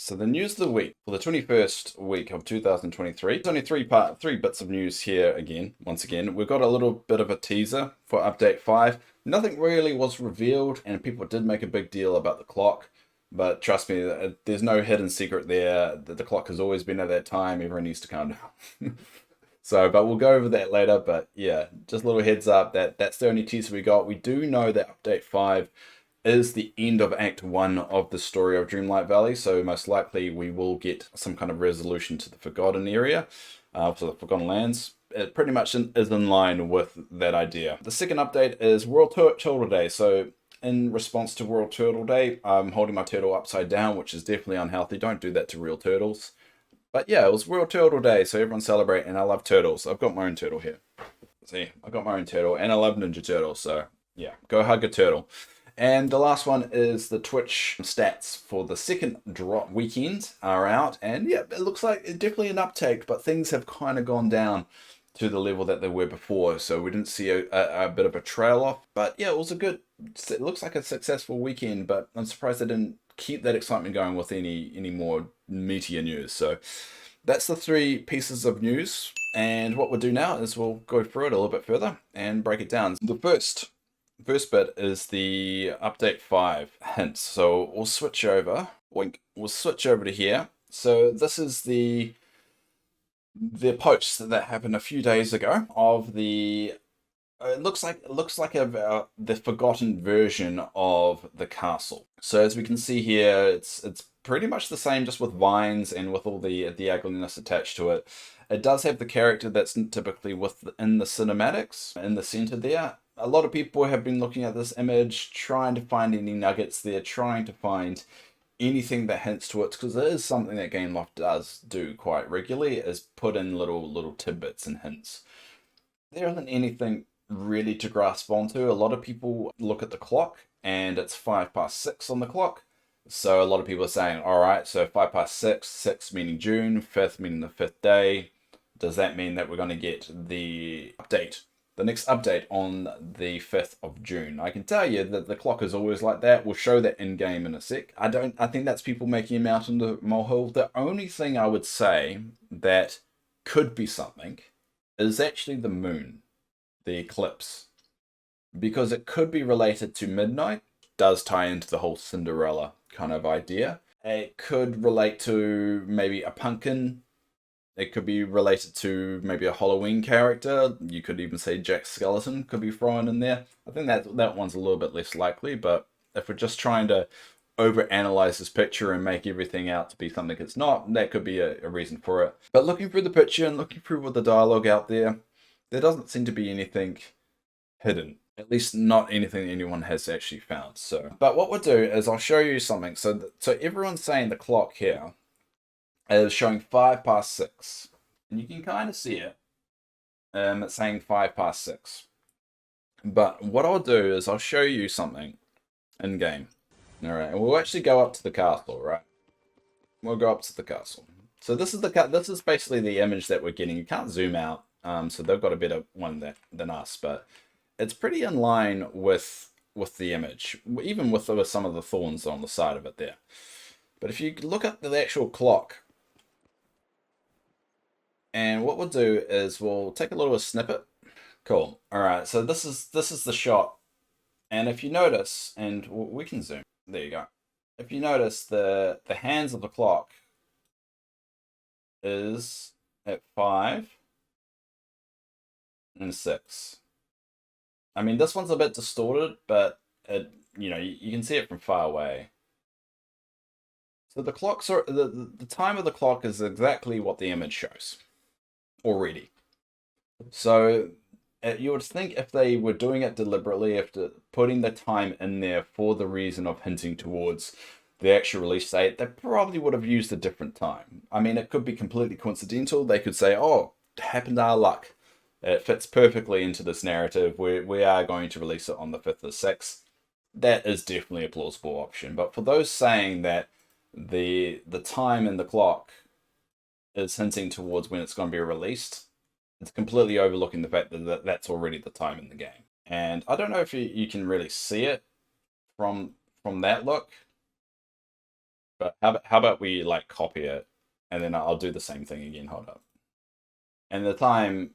So the news of the week for the 21st week of 2023. There's only three bits of news here again. Once again, we've got a little bit of a teaser for update 5. Nothing really was revealed, and people did make a big deal about the clock. But trust me, there's no hidden secret there. The clock has always been at that time. Everyone needs to calm down. So, but we'll go over that later. But yeah, just a little heads up that that's the only teaser we got. We do know that update 5 is the end of Act 1 of the story of Dreamlight Valley, so most likely we will get some kind of resolution to the Forgotten area, so the Forgotten Lands. It pretty much is in line with that idea. The second update is World Turtle Day, so in response to World Turtle Day, I'm holding my turtle upside down, which is definitely unhealthy. Don't do that to real turtles. But yeah, it was World Turtle Day, so everyone celebrate, and I love turtles. I've got my own turtle here. See, I've got my own turtle, and I love Ninja Turtles, so yeah, go hug a turtle. And the last one is the Twitch stats for the second drop weekend are out. And yeah, it looks like definitely an uptake, but things have kind of gone down to the level that they were before. So we didn't see a bit of a trail off. But yeah, it looks like a successful weekend, but I'm surprised they didn't keep that excitement going with any more meatier news. So that's the three pieces of news. And what we'll do now is we'll go through it a little bit further and break it down. The first bit is the update 5 hints. So we'll switch over. We'll switch over to here. So this is the post that happened a few days ago of the. It looks like the forgotten version of the castle. So as we can see here, it's pretty much the same, just with vines and with all the ugliness attached to it. It does have the character that's typically in the cinematics in the center there. A lot of people have been looking at this image, trying to find any nuggets there, trying to find anything that hints to it, because it is something that Gameloft does do quite regularly, is put in little tidbits and hints. There isn't anything really to grasp onto. A lot of people look at the clock, and it's 6:05 on the clock. So a lot of people are saying, all right, so 6:05, 6 meaning June, 5th meaning the 5th day. Does that mean that we're going to get the next update on the 5th of June? I can tell you that the clock is always like that. We'll show that in game in a sec. I think that's people making a mountain to molehill. The only thing I would say that could be something is actually the moon, the eclipse, because it could be related to midnight. Does tie into the whole Cinderella kind of idea. It could relate to maybe a pumpkin. It could be related to maybe a Halloween character. You could even say Jack Skellington could be thrown in there. I think that one's a little bit less likely, but if we're just trying to overanalyze this picture and make everything out to be something it's not, that could be a reason for it. But looking through the picture and looking through with the dialogue out there, there doesn't seem to be anything hidden. At least not anything anyone has actually found. So, but what we'll do is I'll show you something. So everyone's saying the clock here is showing 6:05, and you can kind of see it. It's saying 6:05. But what I'll do is I'll show you something in game. All right, and we'll actually go up to the castle. Right, we'll go up to the castle. So this is basically the image that we're getting. You can't zoom out. So they've got a better one than us, but it's pretty in line with the image, even with some of the thorns on the side of it there. But if you look at the actual clock, and what we'll do is we'll take a little snippet. Cool. All right. So this is the shot, and if you notice, and we can zoom. There you go. If you notice, the hands of the clock is at 5 and 6. I mean, this one's a bit distorted, but you can see it from far away. So the clocks are the time of the clock is exactly what the image shows already. So you would think if they were doing it deliberately, after putting the time in there for the reason of hinting towards the actual release date, they probably would have used a different time. I mean, it could be completely coincidental. They could say, oh, it happened to our luck. It fits perfectly into this narrative. We are going to release it on the 5th or 6th. That is definitely a plausible option. But for those saying that the time in the clock is hinting towards when it's going to be released, it's completely overlooking the fact that that's already the time in the game. And I don't know if you can really see it from that look, But how about we like copy it, and then I'll do the same thing again. Hold up. And the time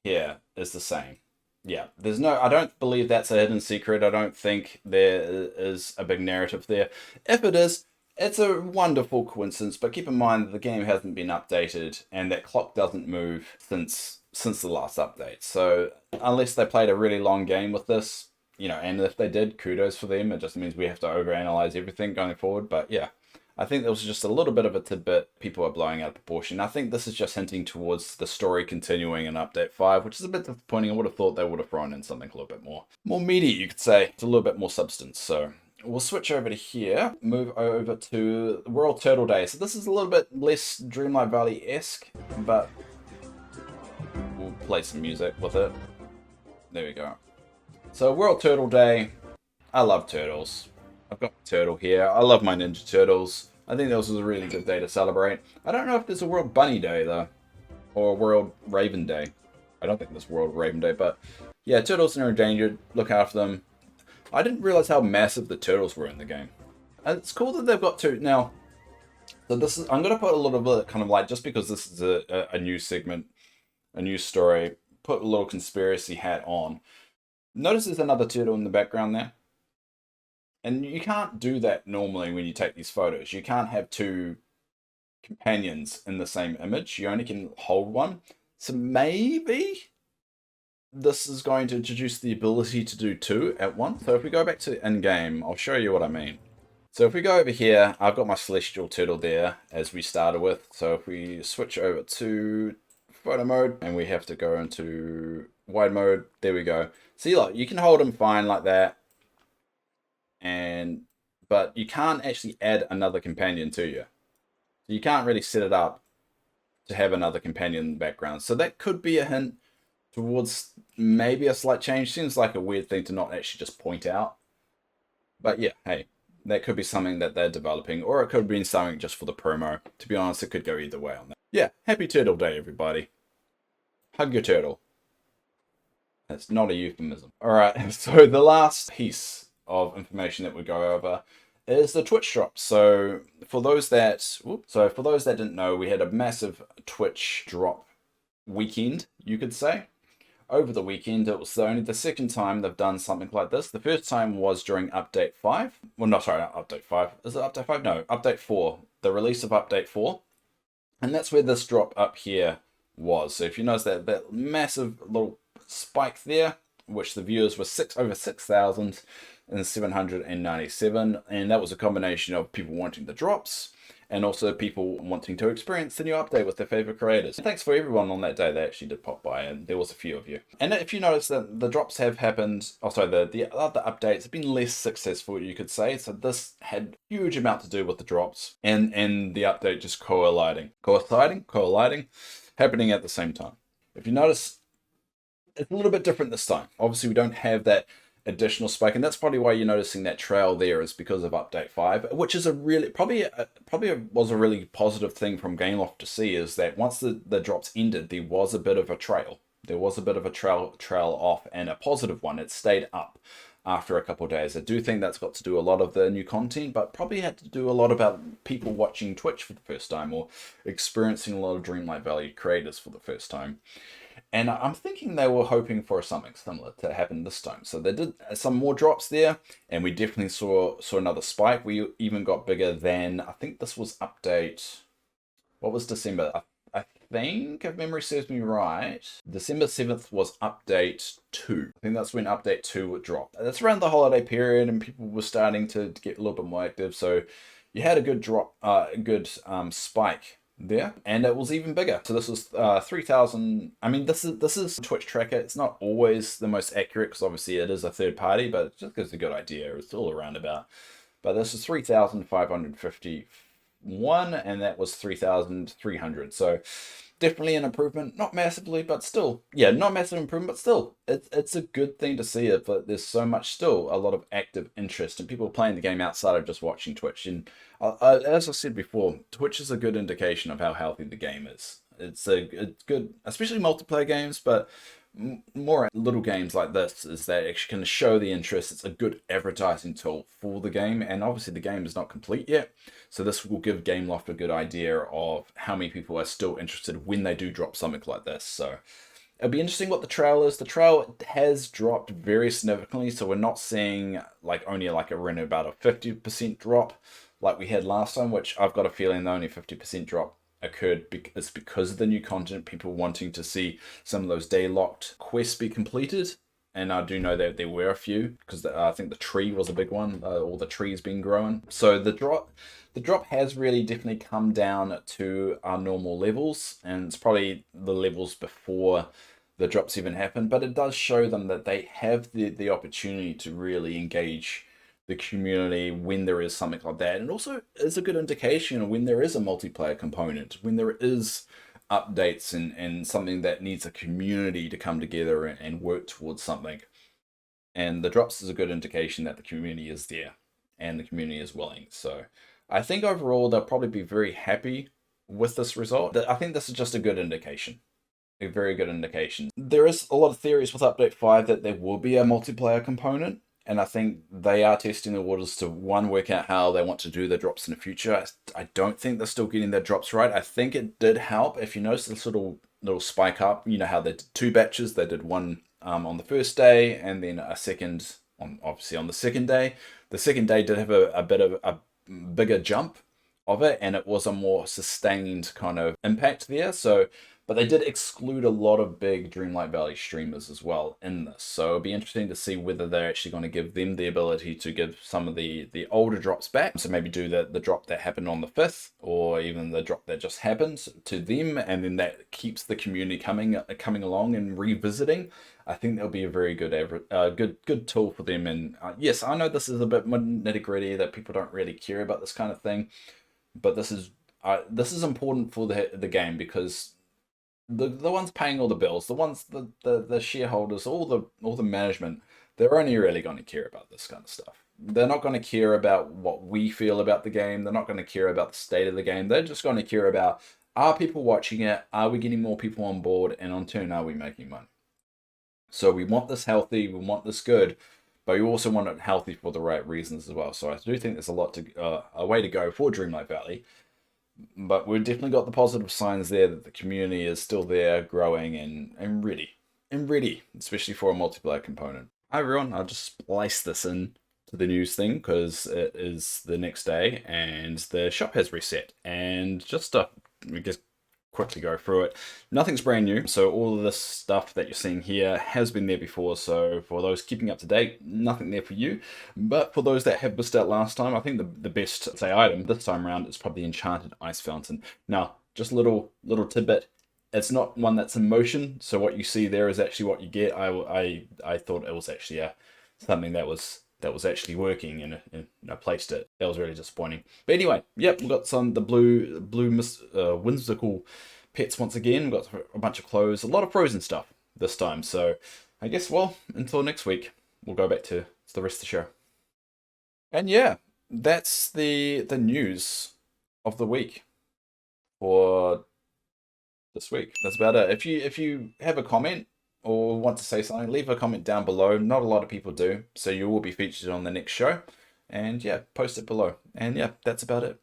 here is the same. Yeah, there's no, I don't believe that's a hidden secret. I don't think there is a big narrative there. If it is, it's a wonderful coincidence, but keep in mind that the game hasn't been updated and that clock doesn't move since the last update. So unless they played a really long game with this, you know, and if they did, kudos for them. It just means we have to overanalyze everything going forward. But yeah, I think there was just a little bit of a tidbit. People are blowing out of proportion. I think this is just hinting towards the story continuing in Update 5, which is a bit disappointing. I would have thought they would have thrown in something a little bit more meaty, you could say. It's a little bit more substance. So we'll switch over to here, move over to World Turtle Day. So this is a little bit less Dreamlight Valley-esque, but we'll play some music with it. There we go. So World Turtle Day. I love turtles. I've got my turtle here. I love my Ninja Turtles. I think this was a really good day to celebrate. I don't know if there's a World Bunny Day, though. Or a World Raven Day. I don't think there's World Raven Day, but yeah, turtles are endangered. Look after them. I didn't realize how massive the turtles were in the game. And it's cool that they've got two. Now, so this is, I'm going to put a little bit kind of like, just because this is a new segment, a new story, put a little conspiracy hat on. Notice there's another turtle in the background there. And you can't do that normally when you take these photos. You can't have two companions in the same image. You only can hold one. So maybe this is going to introduce the ability to do two at once. So if we go back to in-game, I'll show you what I mean. So if we go over here, I've got my celestial turtle there as we started with. So if we switch over to photo mode and we have to go into wide mode, there we go. See, look, you can hold them fine like that. But you can't actually add another companion to you. You can't really set it up to have another companion in the background. So that could be a hint towards maybe a slight change. Seems like a weird thing to not actually just point out. But yeah, hey, that could be something that they're developing, or it could have been something just for the promo. To be honest, it could go either way on that. Yeah, happy Turtle Day, everybody. Hug your turtle. That's not a euphemism. Alright, so the last piece of information that we go over is the Twitch drop. So for those that didn't know, we had a massive Twitch drop weekend, you could say. Over the weekend, it was only the second time they've done something like this. The first time was during Update 5. Well, no, sorry, not Update 5. Is it Update 5? No, Update 4. The release of Update 4. And that's where this drop up here was. So if you notice that massive little spike there, which the viewers were over 6,797, and that was a combination of people wanting the drops and also people wanting to experience the new update with their favorite creators. Thanks for everyone on that day that actually did pop by, and there was a few of you. And if you notice that the drops have happened, the other updates have been less successful, you could say. So this had a huge amount to do with the drops and the update just coalescing, happening at the same time. If you notice, it's a little bit different this time. Obviously, we don't have that additional spike, and that's probably why you're noticing that trail there is because of Update 5, which is probably was a really positive thing from Gameloft to see, is that once the drops ended, there was a bit of a trail. There was a bit of a trail off, and a positive one. It stayed up after a couple of days. I do think that's got to do a lot of the new content, but probably had to do a lot about people watching Twitch for the first time, or experiencing a lot of Dreamlight Valley creators for the first time. And I'm thinking they were hoping for something similar to happen this time. So they did some more drops there, and we definitely saw another spike. We even got bigger than, I think this was update, what was December? I think, if memory serves me right, December 7th was update 2. I think that's when update 2 would drop. That's around the holiday period, and people were starting to get a little bit more active. So you had a good drop, spike there, and it was even bigger. So this was 3,000. I mean, this is Twitch tracker. It's not always the most accurate because obviously it is a third party, but it just gives a good idea. It's all around about. But this is 3,551, and that was 3,300. So definitely an improvement, not massively, but still, yeah, not massive improvement, but still, it's a good thing to see it. But there's so much, still a lot of active interest and people playing the game outside of just watching Twitch. And as I said before, Twitch is a good indication of how healthy the game is. It's good, especially multiplayer games, but more little games like this is that actually can show the interest. It's a good advertising tool for the game, and obviously the game is not complete yet, so this will give Gameloft a good idea of how many people are still interested when they do drop something like this. So it'll be interesting what the trail is. The trail has dropped very significantly, so we're not seeing like only like around about a 50% drop like we had last time, which I've got a feeling the only 50% drop occurred it's because of the new content, people wanting to see some of those day locked quests be completed. And I do know that there were a few, because I think the tree was a big one, all the trees being grown. So the drop has really definitely come down to our normal levels, and it's probably the levels before the drops even happen, but it does show them that they have the opportunity to really engage the community when there is something like that. And also is a good indication of when there is a multiplayer component, when there is updates and something that needs a community to come together and work towards something. And the drops is a good indication that the community is there and the community is willing. So I think overall they'll probably be very happy with this result. I think this is just a good indication. A very good indication. There is a lot of theories with Update 5 that there will be a multiplayer component. And I think they are testing the waters to, one, work out how they want to do the drops in the future. I don't think they're still getting their drops right. I think it did help. If you notice this little spike up, you know how they did 2 batches. They did one on the first day and then a second, obviously on the second day. The second day did have a bit of a bigger jump of it, and it was a more sustained kind of impact there. So, but they did exclude a lot of big Dreamlight Valley streamers as well in this. So it'll be interesting to see whether they're actually going to give them the ability to give some of the older drops back. So maybe do the drop that happened on the 5th, or even the drop that just happened to them, and then that keeps the community coming along and revisiting. I think that'll be a very good tool for them. And yes, I know this is a bit nitty-gritty, that people don't really care about this kind of thing, but this is important for the game, because the ones paying all the bills, the ones the shareholders, all the management, they're only really going to care about this kind of stuff. They're not going to care about what we feel about the game. They're not going to care about the state of the game. They're just going to care about, are people watching it? Are we getting more people on board? And in turn, are we making money? So we want this healthy, we want this good, but we also want it healthy for the right reasons as well. So I do think there's a way to go for Dreamlight Valley. But we've definitely got the positive signs there that the community is still there, growing and ready, especially for a multiplayer component. Hi everyone, I'll just splice this in to the news thing because it is the next day and the shop has reset. And just to, I guess, quickly go through it, nothing's brand new. So all of this stuff that you're seeing here has been there before. So for those keeping up to date, nothing there for you. But for those that have missed out last time, I think the best, say, item this time around is probably the Enchanted Ice Fountain. Now, just a little tidbit. It's not one that's in motion, so what you see there is actually what you get. I thought it was actually something that was actually working, and I placed it. That was really disappointing. But anyway, yep, we've got the blue whimsical pets once again. We've got a bunch of clothes, a lot of frozen stuff this time. So I guess, well, until next week, we'll go back to the rest of the show. And yeah, that's the news of the week for this week. That's about it. If you have a comment or want to say something, leave a comment down below. Not a lot of people do, so you will be featured on the next show. And yeah, post it below. And yeah, that's about it.